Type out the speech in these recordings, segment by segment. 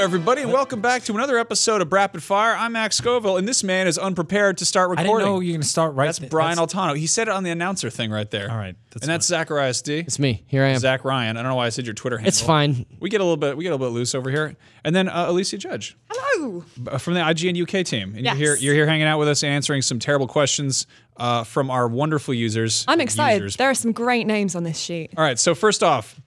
everybody, and welcome back to another episode of Rapid Fire. I'm Max Scoville, and this man is unprepared to start recording. I didn't know you were going to start right. That's Brian Altano. He said it on the announcer thing right there. All right, that's Zacharias D. It's me. Here I am. Zach Ryan. I don't know why I said your Twitter handle. It's fine. We get a little bit loose over here, and then Alysia Judge. Hello. From the IGN UK team, and yes. you're here hanging out with us, answering some terrible questions from our wonderful users. I'm excited. There are some great names on this sheet. All right, so first off,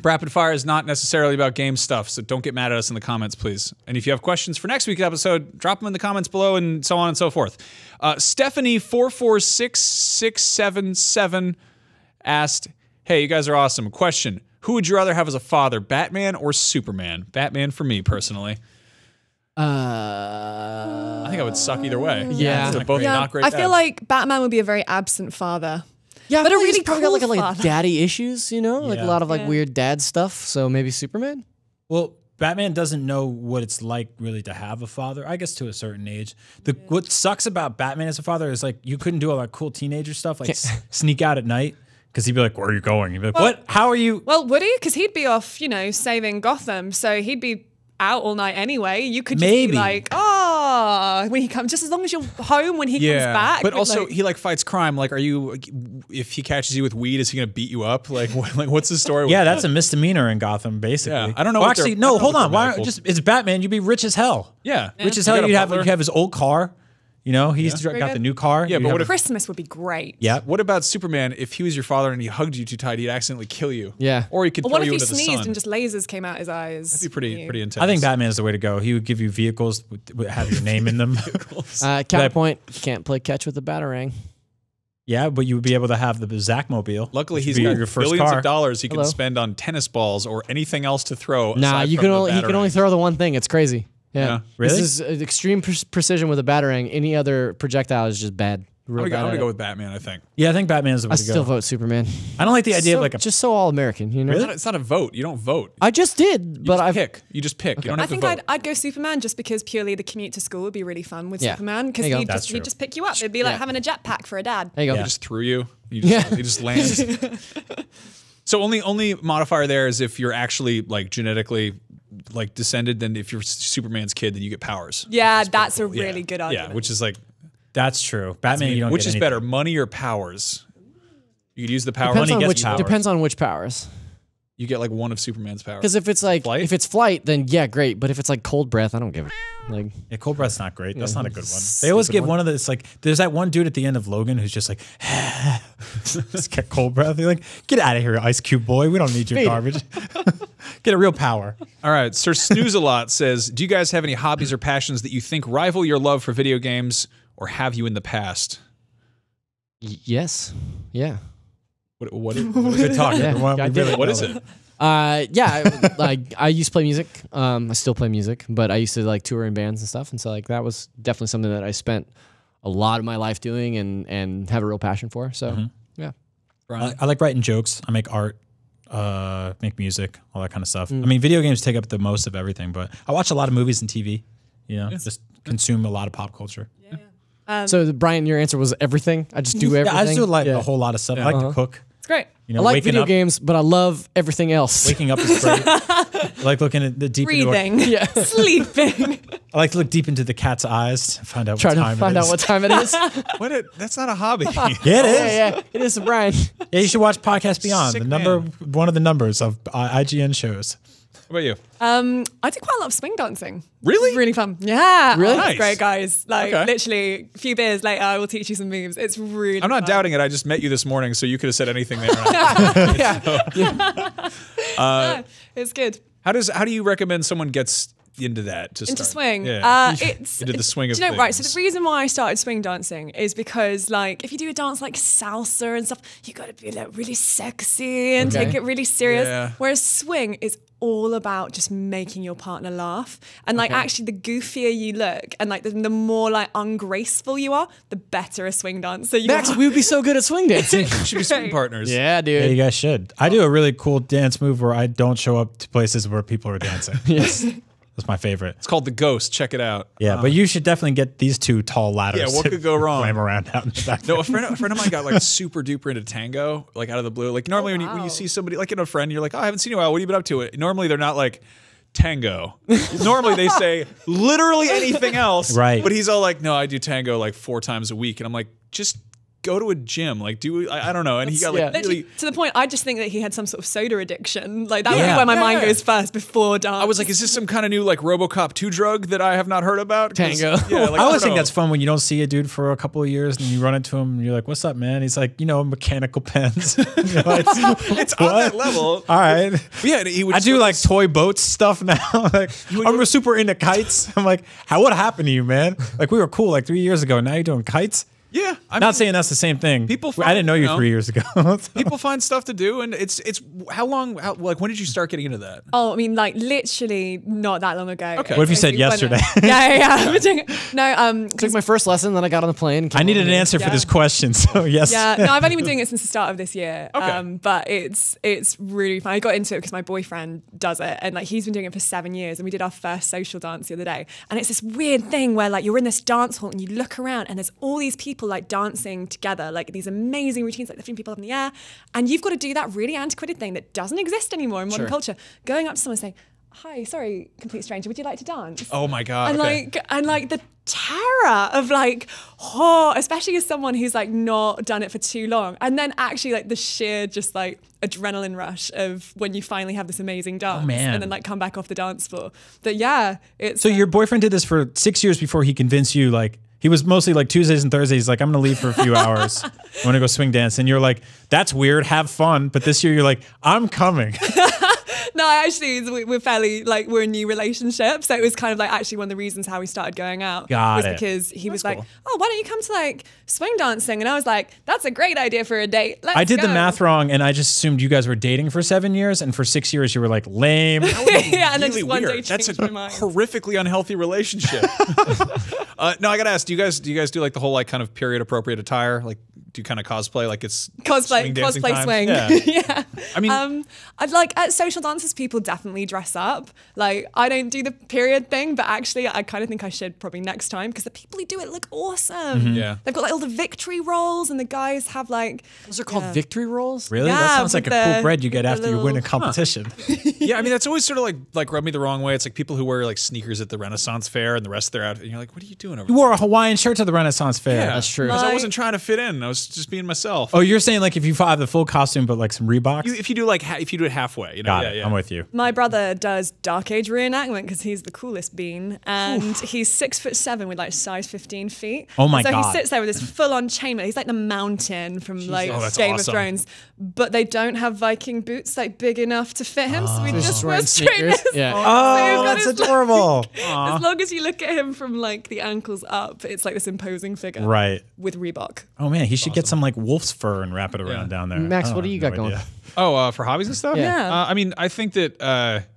Rapid Fire is not necessarily about game stuff, so don't get mad at us in the comments, please. And if you have questions for next week's episode, drop them in the comments below and so on and so forth. Stephanie446677 asked, hey, you guys are awesome. Question, who would you rather have as a father, Batman or Superman? Batman for me, personally. I think I would suck either way. Yeah. They're both not great I dads. feel like Batman would be a very absent father. Yeah, but a he's really probably cool got like father. daddy issues, you know, like a lot of like Yeah. weird dad stuff. So maybe Superman. Well, Batman doesn't know what it's like really to have a father. I guess to a certain age. What sucks about Batman as a father is like you couldn't do all that cool teenager stuff, like sneak out at night. Because he'd be like, where are you going? He'd be like, what? How are you? Well, would he? Because he'd be off, you know, saving Gotham. So he'd be out all night anyway. You could just be like, oh, when he comes, just as long as you're home when he comes back. But also, he like fights crime. Like, are you? If he catches you with weed, is he gonna beat you up? Like, what's the story? Yeah, that's a misdemeanor in Gotham, basically. Yeah, I don't know. Well, what actually, no. Hold on. Why? Just it's Batman. You'd be rich as hell. Yeah, Rich as hell. You'd have his old car. You know, he's got the new car. Yeah, but what if Christmas would be great. Yeah. What about Superman? If he was your father and he hugged you too tight, he'd accidentally kill you. Yeah. Or he could Or throw what if you he into the sneezed sun. and just lasers came out his eyes? That'd be pretty intense. I think Batman is the way to go. He would give you vehicles with have your name in them. Counterpoint, can't play catch with the Batarang. Yeah, but you would be able to have the Zachmobile. Luckily, he's got billions of dollars he can spend on tennis balls or anything else to throw. Nah, he can only throw the one thing. It's crazy. Yeah. Really? This is extreme precision with a Batarang. Any other projectile is just bad. I'm gonna go with Batman, I think. Yeah, I think Batman is the way I to go. still vote Superman. I don't like the idea of like a just so all American, you know. Really? It's not a vote. You don't vote. I just did, but I pick. You just pick. You don't I have to think vote. I'd go Superman just because purely the commute to school would be really fun with Yeah. Superman because There you go. he'd just pick you up. It'd be like having a jetpack for a dad. There you go. He just threw you. He just lands. So only modifier there is if you're actually like genetically like descended. Then if you're Superman's kid, then you get powers. Yeah, that's a really good argument. Yeah, which is like that's true. Batman, you don't which get is anything. better, money or powers? You could use the power. Depends on which powers. You get like one of Superman's powers. Because if it's like flight, then yeah, great. But if it's like cold breath, I don't give a like. Yeah, cold breath's not great. That's not a good one. They always give one of the. It's like there's that one dude at the end of Logan who's just like, just get cold breath. You're like, get out of here, Ice Cube boy. We don't need your garbage. Get a real power. All right, Sir Snooze-a-lot says, do you guys have any hobbies or passions that you think rival your love for video games, or have you in the past? Yes. Yeah. What Good talk. Yeah, everyone. What is it? Yeah, like I used to play music. I still play music, but I used to like tour in bands and stuff, and so like that was definitely something that I spent a lot of my life doing and have a real passion for. So yeah. I like writing jokes. I make art, make music, all that kind of stuff. I mean, video games take up the most of everything, but I watch a lot of movies and TV. You know, just consume a lot of pop culture. So Brian, your answer was everything. I just do everything. Yeah, I just do like a whole lot of stuff. I like to cook. It's great. You know, I like video games, but I love everything else. Waking up is great. I like looking at the deep Breathing, sleeping. I like to look deep into the cat's eyes to find out Try what to time find it out is. what time it is. That's not a hobby. Yeah, it is. Yeah, it is, Brian. Yeah, you should watch Podcast Beyond. Sick One of the numbers of IGN shows. What about you? I did quite a lot of swing dancing. Really? It's really fun. Yeah. Really? It's Nice. great, guys. Like, Okay. literally, a few beers later, I will teach you some moves. It's really I'm not fun. doubting it. I just met you this morning, so you could have said anything there. It's good. How do you recommend someone gets into that? To Into start? swing. Yeah. It's Into the swing of do you know, right, so things. the reason why I started swing dancing is because, like, if you do a dance like salsa and stuff, you got to be like really sexy and take it really serious. Yeah. Whereas swing is all about just making your partner laugh. And like actually the goofier you look and like the more like ungraceful you are, the better a swing dancer you Max, are. we would be so good at swing dancing. We should be swing partners. Yeah, dude. Yeah, you guys should. I do a really cool dance move where I don't show up to places where people are dancing. Yes. That's my favorite. It's called The Ghost. Check it out. Yeah, but you should definitely get these two tall ladders. Yeah, what could go wrong? Climb around out in the back. No, a friend of mine got like super duper into tango, like out of the blue. Like normally when you see somebody, like a friend, you're like, oh, I haven't seen you in a while. What have you been up to? Normally they're not like tango. Normally they say literally anything else. Right. But he's all like, no, I do tango like 4 times a week. And I'm like, just go to a gym. Like, I don't know. And he got like Literally, really. to the point, I just think that he had some sort of soda addiction. Like that would Yeah. be where my mind Yeah. goes first before dance. I was like, is this some kind of new like RoboCop 2 drug that I have not heard about? 'Cause, Tango. Yeah, like, I always don't think know. that's fun when you don't see a dude for a couple of years and you run into him and you're like, "What's up, man?" He's like, mechanical pens. It's on that level. All right. Yeah, he would I just do look like toy boats stuff now. Like I'm super into kites. I'm like, what happened to you, man? Like we were cool like 3 years ago. Now you're doing kites. Yeah, I'm Not saying that's the same thing. People I didn't know you find- 3 years ago. people find stuth to do, and it's how long? Like when did you start getting into that? Oh, I mean, like literally not that long ago. Okay. What if you said When- yesterday? Yeah. No, Took my first lesson, then I got on the plane. I needed an answer for this question, so yes. yeah, no, I've only been doing it since the start of this year. Okay. But it's really fun. I got into it because my boyfriend does it, and like he's been doing it for 7 years. And we did our first social dance the other day, and it's this weird thing where like you're in this dance hall and you look around, and there's all these people like dancing together, like these amazing routines, like lifting people up in the air, and you've got to do that really antiquated thing that doesn't exist anymore in modern culture. Going up to someone and saying, "Hi, sorry, complete stranger, would you like to dance?" Oh my god! And okay. like the terror of like, especially as someone who's like not done it for too long, and then actually like the sheer just like adrenaline rush of when you finally have this amazing dance, man. and then like come back off the dance floor. But yeah, it's So your boyfriend did this for 6 years before he convinced you, like, he was mostly like Tuesdays and Thursdays, like, I'm going to leave for a few hours. I want to go swing dance. And you're like, that's weird, have fun. But this year you're like, I'm coming. No, actually, we're fairly like we're a new relationship, so it was kind of like actually one of the reasons how we started going out Got was it. because he was like, cool. "Oh, why don't you come to like swing dancing?" And I was like, "That's a great idea for a date." Let's I did the go." math wrong, and I just assumed you guys were dating for 7 years, and for 6 years you were like, lame. Yeah, and then Really just one day weird. That's a changed my mind. horrifically unhealthy relationship. No, I gotta ask. Do you guys do like the whole like kind of period appropriate attire? Like, do you kind of cosplay like it's swing dancing cosplay time? swing. Yeah. Yeah. I mean, I'd like at social dances, people definitely dress up. Like, I don't do the period thing, but actually, I kind of think I should probably next time because the people who do it look awesome. Yeah. They've got like all the victory rolls, and the guys have like. Those are called victory rolls. Really? Yeah, that sounds like with a cool the- bread you get with the after you win a little- competition. yeah. I mean, that's always sort of like rubbed me the wrong way. It's like people who wear like sneakers at the Renaissance fair and the rest of their outfit. And you're like, what are you doing over You there? wore a Hawaiian shirt to the Renaissance Fair. Yeah, That's true. Because I Like- wasn't trying to fit in. I was just being myself. Oh, you're saying like if you have the full costume but like some Reeboks? If you do like if you do it halfway, you know. Got yeah, it. yeah. I'm with you. My brother does Dark Age reenactment because he's the coolest bean, and he's 6'7" with like size 15 feet. Oh my so God. he sits there with this full-on chainmail. He's like the Mountain from like Oh, that's Game awesome. of Thrones, but they don't have Viking boots like big enough to fit him, so he Just just wearing wears sneakers. trainers. Yeah. Oh, So you've got that's his, adorable. As long as you look at him from like the ankles up, it's like this imposing figure, Right. with Reebok. Oh man, he should get some like wolf's fur and wrap it around Yeah. down there. Max, Oh, what do you no got going? idea. Oh, for hobbies and stuff? Yeah. I mean, I think that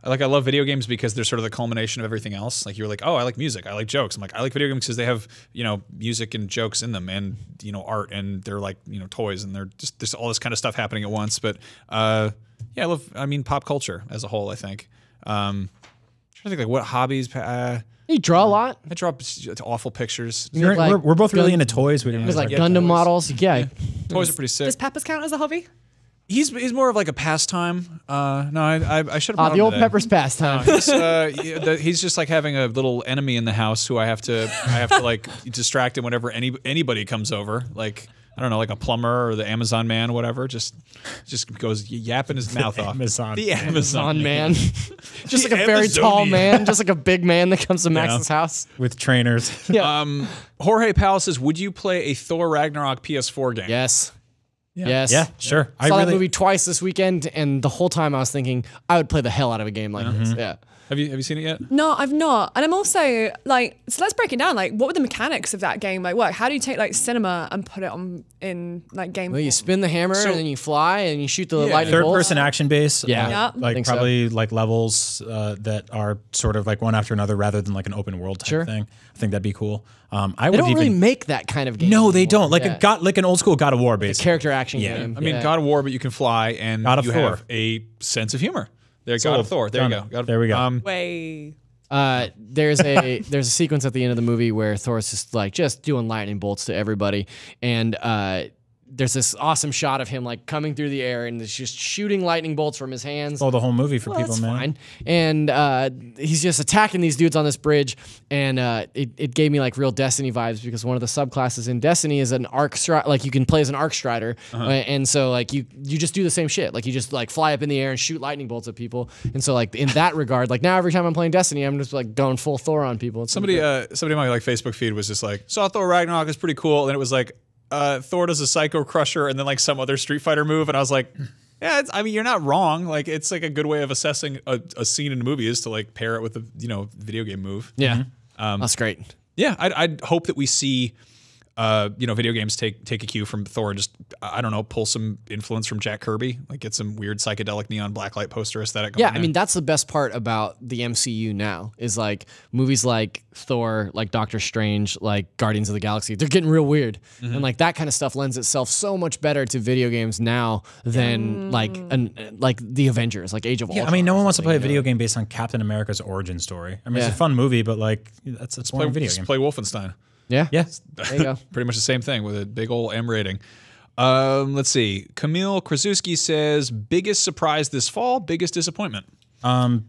like I love video games because they're sort of the culmination of everything else. Like you're like, oh, I like music, I like jokes. I'm like, I like video games because they have music and jokes in them, and art, and they're like toys, and they're just there's all this kind of stuff happening at once. But yeah, I love. I mean, pop culture as a whole. I think. Trying to think like what hobbies. You draw a lot. I draw awful pictures. You're- Like, we're both really gun- into toys. We didn't With really like talk- Gundam toys. models. Yeah. Toys are pretty sick. Does Peppers count as a hobby? He's more of like a pastime. No, I should have. The old Pepper's pastime. He's just like having a little enemy in the house who I have to like distract him whenever anybody comes over. Like I don't know, like a plumber or the Amazon man, or whatever. Just goes yapping his mouth off. Amazon. The Amazon On man. Just The like a very tall Amazonian. man, just like a big man that comes to Max's house. with trainers. Jorge Powell says, "Would you play a Thor Ragnarok PS4 game?" Yes. Yes. Yeah, sure. I saw that movie twice this weekend, and the whole time I was thinking I would play the hell out of a game like this. Yeah. Have you seen it yet? No, I've not. And I'm also like, so let's break it down. Like, what would the mechanics of that game like work? How do you take like cinema and put it on in like game? Well, you form? spin the hammer and then you fly and you shoot the lightning Third bolts. person action base. Yeah. Yeah. I Like think so. probably like levels that are sort of like one after another rather than like an open world type Sure. thing. I think that'd be cool. I They would don't even really make that kind of game. No, they anymore. don't. Like Yeah. like an old school God of War base. Character action Yeah. game. I mean, Yeah. God of War, but you can fly, and God of you Thor. have a sense of humor. There, God Sold. of Thor. There you Done. go. God of- There we go. Way. There's a sequence at the end of the movie where Thor's just doing lightning bolts to everybody, and there's this awesome shot of him like coming through the air and it's just shooting lightning bolts from his hands. Oh, the whole movie for Well, people, that's man. fine. And he's just attacking these dudes on this bridge, and it gave me like real Destiny vibes because one of the subclasses in Destiny is an arc strider. Like you can play as an arc strider, and so like you just do the same shit. Like you just like fly up in the air and shoot lightning bolts at people. And so like in that regard, like now every time I'm playing Destiny, I'm just like going full Thor on people. It's Somebody on my like Facebook feed was just like, saw Thor Ragnarok, is pretty cool, and then it was like, Thor does a Psycho Crusher and then like some other Street Fighter move, and I was like, yeah, I mean, you're not wrong. Like, it's like a good way of assessing a scene in a movie is to like pair it with a video game move. Yeah, that's great. Yeah, I'd hope that we see video games take a cue from Thor and just, I don't know, pull some influence from Jack Kirby, like get some weird psychedelic neon blacklight poster aesthetic going. Yeah, I mean, that's the best part about the MCU now is like movies like Thor, like Doctor Strange, like Guardians of the Galaxy. They're getting real weird. And like that kind of stuff lends itself so much better to video games now than like the Avengers, like Age of Ultron. I mean, no one wants to play a video game based on Captain America's origin story. I mean, it's a fun movie, but like that's a boring video game. Play Wolfenstein. Yeah. Yeah. There you go. Pretty much the same thing with a big old M rating. Let's see. Camille Krasuski says, biggest surprise this fall, biggest disappointment.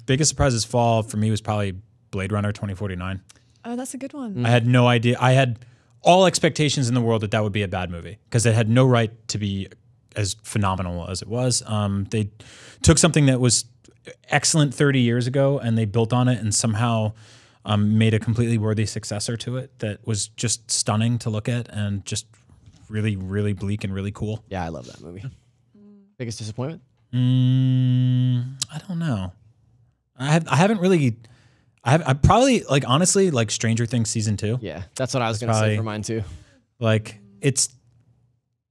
Biggest surprise this fall for me was probably Blade Runner 2049. Oh, that's a good one. I had no idea. I had all expectations in the world that would be a bad movie because it had no right to be as phenomenal as it was. They took something that was excellent 30 years ago and they built on it and somehow made a completely worthy successor to it that was just stunning to look at and just really, really bleak and really cool. Yeah, I love that movie. Biggest disappointment? I don't know. I haven't really. I probably like honestly like Stranger Things season 2. Yeah, that's what I was gonna say for mine too. Like it's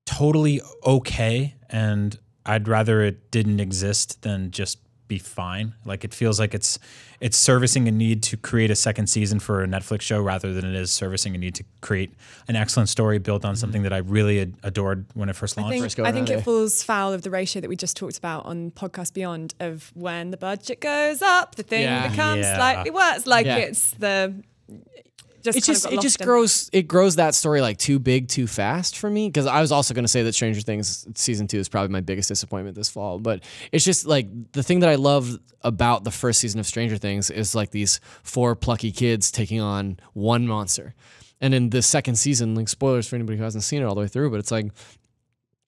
totally okay, and I'd rather it didn't exist than just be fine. Like it feels like it's servicing a need to create a second season for a Netflix show rather than it is servicing a need to create an excellent story built on something that I really adored when it first launched. I think it falls foul of the ratio that we just talked about on Podcast Beyond of when the budget goes up, the thing becomes slightly worse. Like it's the it grows that story like too big too fast for me, because I was also going to say that Stranger Things season 2 is probably my biggest disappointment this fall, but it's just like the thing that I love about the first season of Stranger Things is like these 4 plucky kids taking on one monster, and in the second season, like spoilers for anybody who hasn't seen it all the way through, but it's like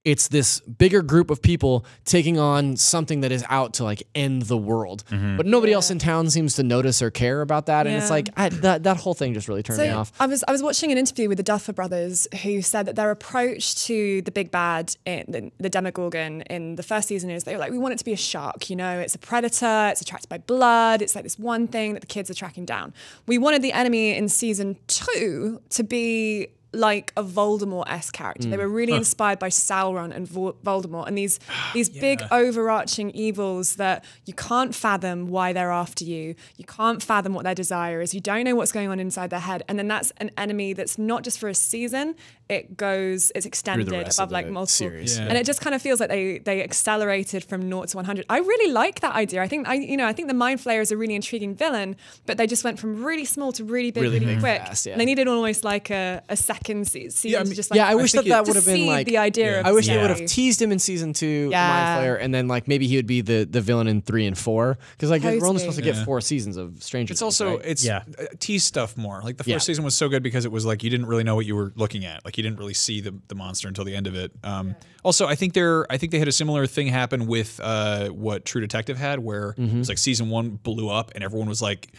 it's this bigger group of people taking on something that is out to like end the world, but nobody else in town seems to notice or care about that. And it's like that whole thing just really turned me off. I was watching an interview with the Duffer Brothers who said that their approach to the big bad, in the Demogorgon in the first season is they were like, we want it to be a shark. You know, it's a predator. It's attracted by blood. It's like this one thing that the kids are tracking down. We wanted the enemy in season 2 to be like a Voldemort-esque character. They were really inspired by Sauron and Voldemort and these big overarching evils that you can't fathom why they're after you. You can't fathom what their desire is. You don't know what's going on inside their head. And then that's an enemy that's not just for a season. It's extended above like multiple series. And it just kind of feels like they accelerated from 0 to 100. I really like that idea. I think the Mind Flayer is a really intriguing villain, but they just went from really small to really big really quick. Fast, and they needed almost like a second season. I wish that would have been like the idea. I wish they would have teased him in season 2, Mind Flayer, and then like maybe he would be the villain in 3 and 4, because like we're only supposed to get 4 seasons of Stranger Things. It's also right? tease stuff more. Like the first season was so good because it was like you didn't really know what you were looking at. Like you didn't really see the monster until the end of it. Also, I think they had a similar thing happen with what True Detective had, where it was like season 1 blew up and everyone was like,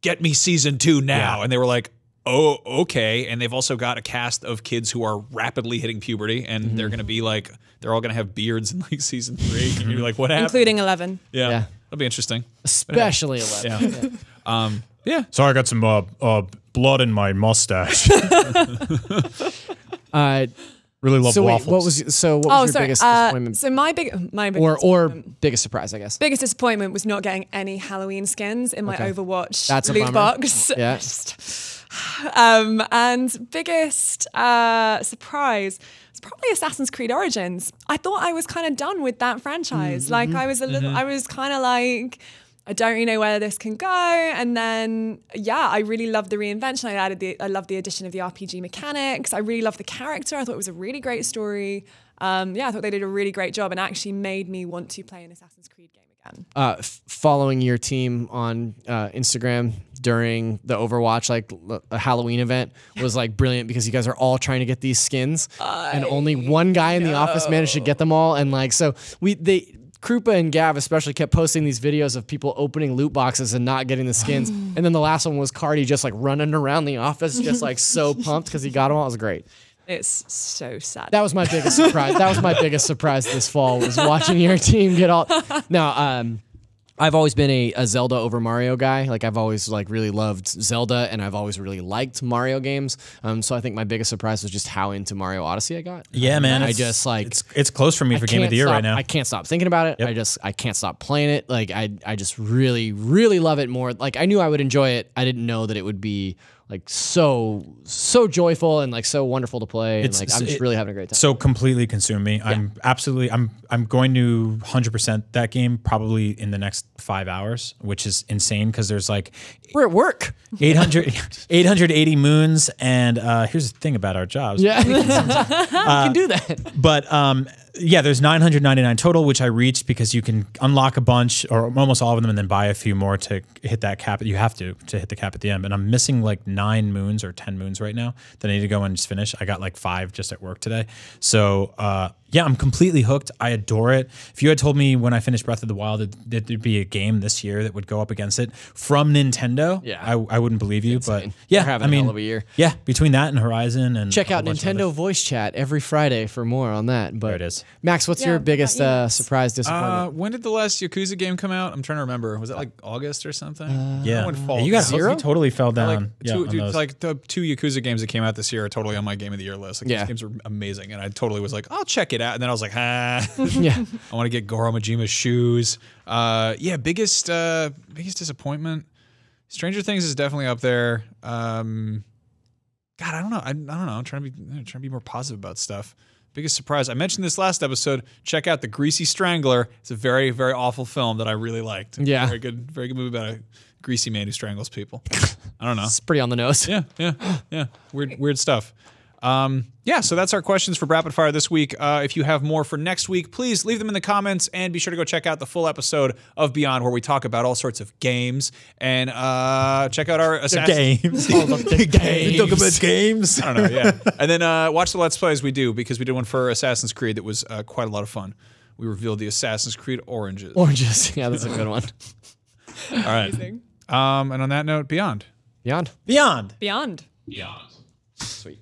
"Get me season 2 now," and they were like, "Oh, okay." And they've also got a cast of kids who are rapidly hitting puberty, and they're going to be like, they're all going to have beards in like season 3. And you're like, what happened? Including 11. Yeah. That'll be interesting. Especially 11. Yeah. So I got some blood in my mustache. Really love waffles. What was your biggest disappointment? So my biggest or biggest surprise, I guess. Biggest disappointment was not getting any Halloween skins in my Overwatch loot a box. Yeah. And biggest surprise, it's probably Assassin's Creed Origins. I thought I was kind of done with that franchise. Like I was kind of like, I don't really know where this can go. And then, yeah, I really loved the reinvention. I loved the addition of the RPG mechanics. I really loved the character. I thought it was a really great story. I thought they did a really great job and actually made me want to play an Assassin's Creed game again. Following your team on Instagram during the Overwatch, like a Halloween event, was like brilliant because you guys are all trying to get these skins, and only one guy in the office managed to get them all. And like, so Krupa and Gav especially kept posting these videos of people opening loot boxes and not getting the skins. And then the last one was Cardi just like running around the office, just like so pumped because he got them all. It was great. It's so sad. That was my biggest surprise. That was my biggest surprise this fall, was watching your team get all. Now, I've always been a Zelda over Mario guy. Like, I've always like really loved Zelda, and I've always really liked Mario games. So I think my biggest surprise was just how into Mario Odyssey I got. Yeah, man. I just like it's close for me for Game of the Year right now. I can't stop thinking about it. Yep. I can't stop playing it. Like I just really, really love it more. Like, I knew I would enjoy it. I didn't know that it would be like so joyful and like so wonderful to play. And like I'm just really having a great time. So completely consumed me. Yeah. I'm going to 100% that game probably in the next 5 hours, which is insane because there's like we're at work. 880 moons, and here's the thing about our jobs. Yeah, we can do that. But yeah, there's 999 total, which I reached because you can unlock a bunch or almost all of them and then buy a few more to hit that cap. You have to hit the cap at the end. And I'm missing like 9 moons or 10 moons right now that I need to go and just finish. I got like 5 just at work today. So yeah, I'm completely hooked. I adore it. If you had told me when I finished Breath of the Wild that there'd be a game this year that would go up against it from Nintendo, yeah, I wouldn't believe you. Insane. But yeah, I mean, a hell of a year. Yeah, between that and Horizon and check out Nintendo Voice Chat every Friday for more on that. But there it is. Max, what's your biggest surprise disappointment? When did the last Yakuza game come out? I'm trying to remember. Was that like August or something? Yeah, fall. You got Zero? You totally fell down. Like the 2 Yakuza games that came out this year are totally on my Game of the Year list. Like, these games are amazing, and I totally was like, I'll check it out. And then I was like, yeah, I want to get Goro Majima's shoes. Yeah, biggest disappointment. Stranger Things is definitely up there. God, I don't know. I don't know. I'm trying to be more positive about stuff. Biggest surprise. I mentioned this last episode. Check out The Greasy Strangler. It's a very, very awful film that I really liked. Yeah. Very good movie about a greasy man who strangles people. I don't know. It's pretty on the nose. Yeah. Weird stuff. Yeah, so that's our questions for Rapid Fire this week. If you have more for next week, please leave them in the comments, and be sure to go check out the full episode of Beyond, where we talk about all sorts of games, and check out our games. Talk about games. I don't know, yeah. And then watch the Let's Plays we do, because we did one for Assassin's Creed that was quite a lot of fun. We revealed the Assassin's Creed oranges. Yeah, that's a good one. All right. And on that note, Beyond. Beyond. Beyond. Beyond. Sweet.